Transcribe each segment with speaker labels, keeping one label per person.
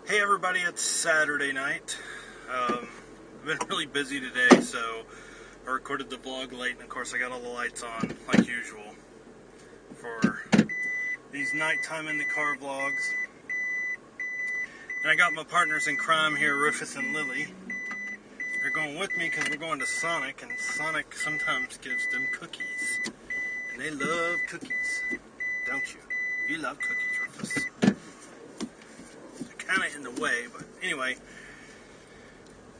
Speaker 1: Hey everybody, it's Saturday night. I've been really busy today, so I recorded the vlog late, and of course I got all the lights on, like usual, for these nighttime in the car vlogs. And I got my partners in crime here, Rufus and Lily. They're going with me because we're going to Sonic, and Sonic sometimes gives them cookies. And they love cookies, don't you? You love cookies, Rufus. Kind of in the way, but anyway,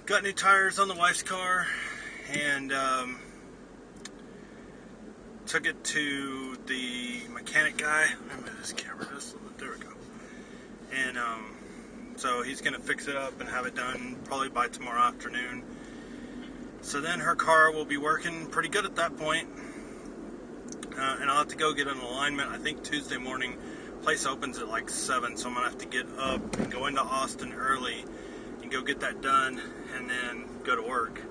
Speaker 1: got new tires on the wife's car, and took it to the mechanic guy. I'm gonna move this camera just a little bit. There we go. And so he's gonna fix it up and have it done probably by tomorrow afternoon. So then her car will be working pretty good at that point, and I'll have to go get an alignment. I think Tuesday morning. Place opens at like 7, so I'm gonna have to get up and go into Austin early and go get that done, and then go to work.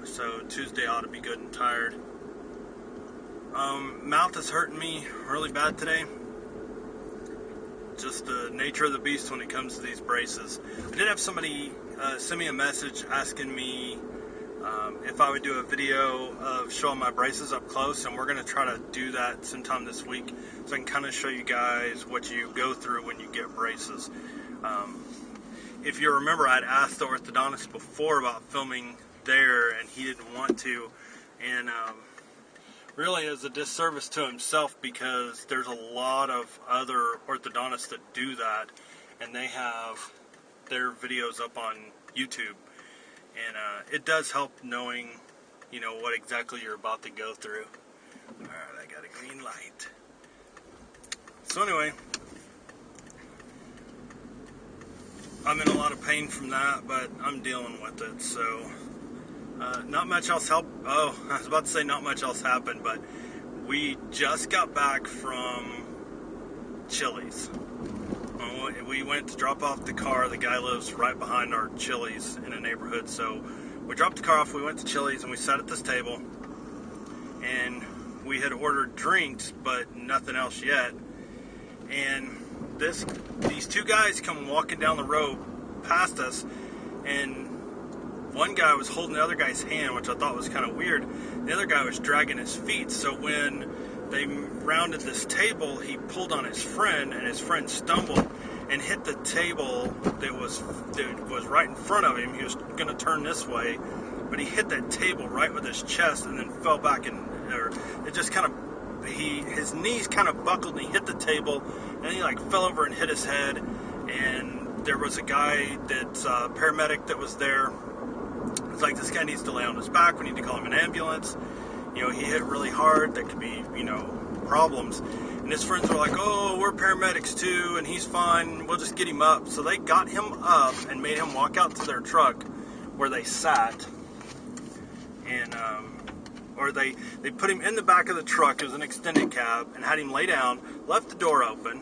Speaker 1: So Tuesday ought to be good and tired. Mouth is hurting me really bad today. Just the nature of the beast when it comes to these braces. I did have somebody send me a message asking me if I would do a video of showing my braces up close, and we're going to try to do that sometime this week, so I can kind of show you guys what you go through when you get braces. If you remember, I'd asked the orthodontist before about filming there, and he didn't want to, and really is a disservice to himself, because there's a lot of other orthodontists that do that, and they have their videos up on YouTube. And it does help knowing, you know, what exactly you're about to go through. Alright, I got a green light. So anyway, I'm in a lot of pain from that, but I'm dealing with it. So, not much else I was about to say not much else happened, but we just got back from Chili's. We went to drop off the car. The guy lives right behind our Chili's in a neighborhood, so we dropped the car off, we went to Chili's, and we sat at this table, and we had ordered drinks, but nothing else yet. And these two guys come walking down the road past us, and one guy was holding the other guy's hand, which I thought was kind of weird. The other guy was dragging his feet, so when they rounded this table, he pulled on his friend, and his friend stumbled and hit the table that was right in front of him. He was going to turn this way, but he hit that table right with his chest, and then fell back, and it just kind of, his knees kind of buckled, and he hit the table, and he like fell over and hit his head. And there was a guy that's a paramedic that was there. It's like, this guy needs to lay on his back, we need to call him an ambulance. You know, he hit really hard, that could be, you know, problems. And his friends were like, oh, we're paramedics too, and he's fine, we'll just get him up. So they got him up and made him walk out to their truck where they sat. And, or they put him in the back of the truck, it was an extended cab, and had him lay down, left the door open.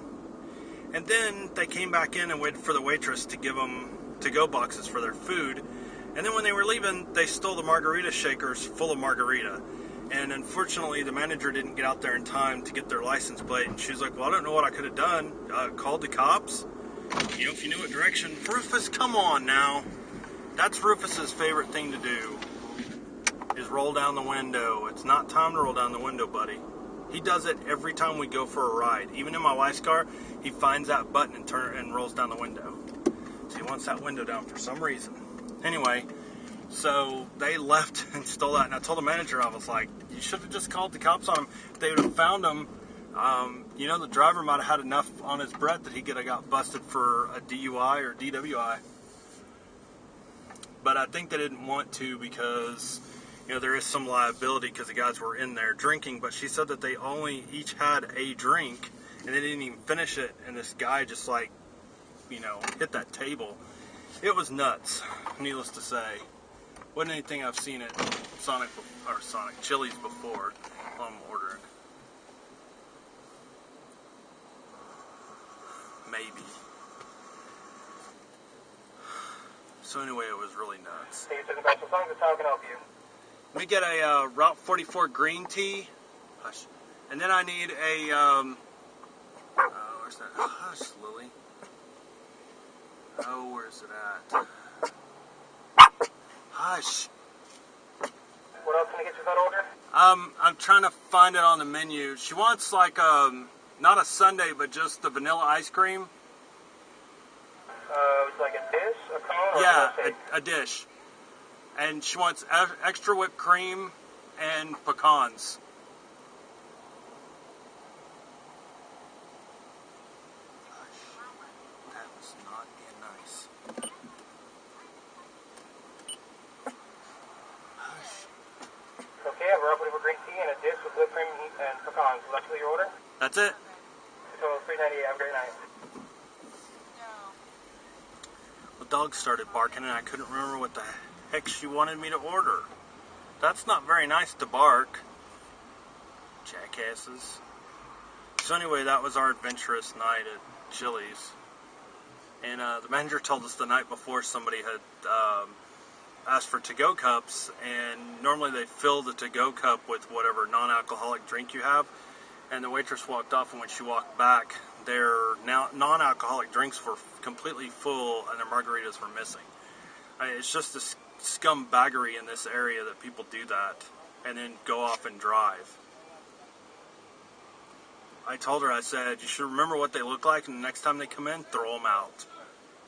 Speaker 1: And then they came back in and waited for the waitress to give them to-go boxes for their food. And then when they were leaving, they stole the margarita shakers full of margarita. And unfortunately, the manager didn't get out there in time to get their license plate. And she was like, well, I don't know what I could have done. Called the cops? You know, if you knew what direction. Rufus, come on now. That's Rufus's favorite thing to do, is roll down the window. It's not time to roll down the window, buddy. He does it every time we go for a ride. Even in my wife's car, he finds that button and rolls down the window. So he wants that window down for some reason. Anyway, so they left and stole that, and I told the manager, I was like, you should have just called the cops on him. If they would have found him, you know, the driver might have had enough on his breath that he could have got busted for a DUI or DWI. But I think they didn't want to, because, you know, there is some liability because the guys were in there drinking. But she said that they only each had a drink, and they didn't even finish it, and this guy just, like, you know, hit that table. It was nuts, needless to say. Wasn't anything I've seen at Chili's before while I'm ordering. Maybe. So anyway, it was really nuts.
Speaker 2: Hey, you took a bunch of songs. How can I help you?
Speaker 1: Let me get a Route 44 green tea. Hush. And then I need a, where's that? Hush, Lily. Oh, where's it at? Hush.
Speaker 2: What else can I get you that order?
Speaker 1: I'm trying to find it on the menu. She wants like not a sundae, but just the vanilla ice cream.
Speaker 2: It's like a dish, a cone, or
Speaker 1: Yeah,
Speaker 2: a shake?
Speaker 1: a dish. And she wants extra whipped cream and pecans. That was not being nice.
Speaker 2: Okay, I have a raw with green tea and a dish with whipped cream and pecans. Will that fill your order?
Speaker 1: That's it.
Speaker 2: So $3.98. Have a great night.
Speaker 1: The dog started barking and I couldn't remember what the heck she wanted me to order. That's not very nice to bark. Jackasses. So anyway, that was our adventurous night at Chili's. And the manager told us the night before somebody had asked for to-go cups, and normally they fill the to-go cup with whatever non-alcoholic drink you have. And the waitress walked off, and when she walked back, their non-alcoholic drinks were completely full, and their margaritas were missing. It's just this scumbaggery in this area that people do that, and then go off and drive. I told her, I said, you should remember what they look like, and the next time they come in, throw them out.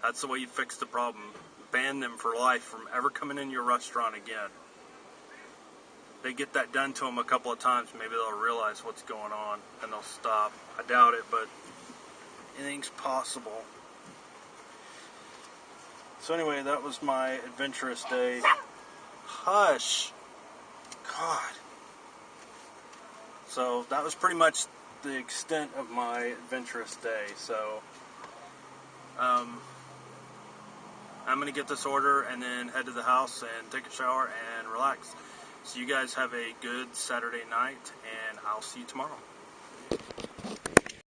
Speaker 1: That's the way you fix the problem. Ban them for life from ever coming in your restaurant again. They get that done to them a couple of times, maybe they'll realize what's going on, and they'll stop. I doubt it, but anything's possible. So anyway, that was my adventurous day. Hush. God. So that was pretty much the extent of my adventurous day. So I'm going to get this order and then head to the house and take a shower and relax. So you guys have a good Saturday night, and I'll see you tomorrow.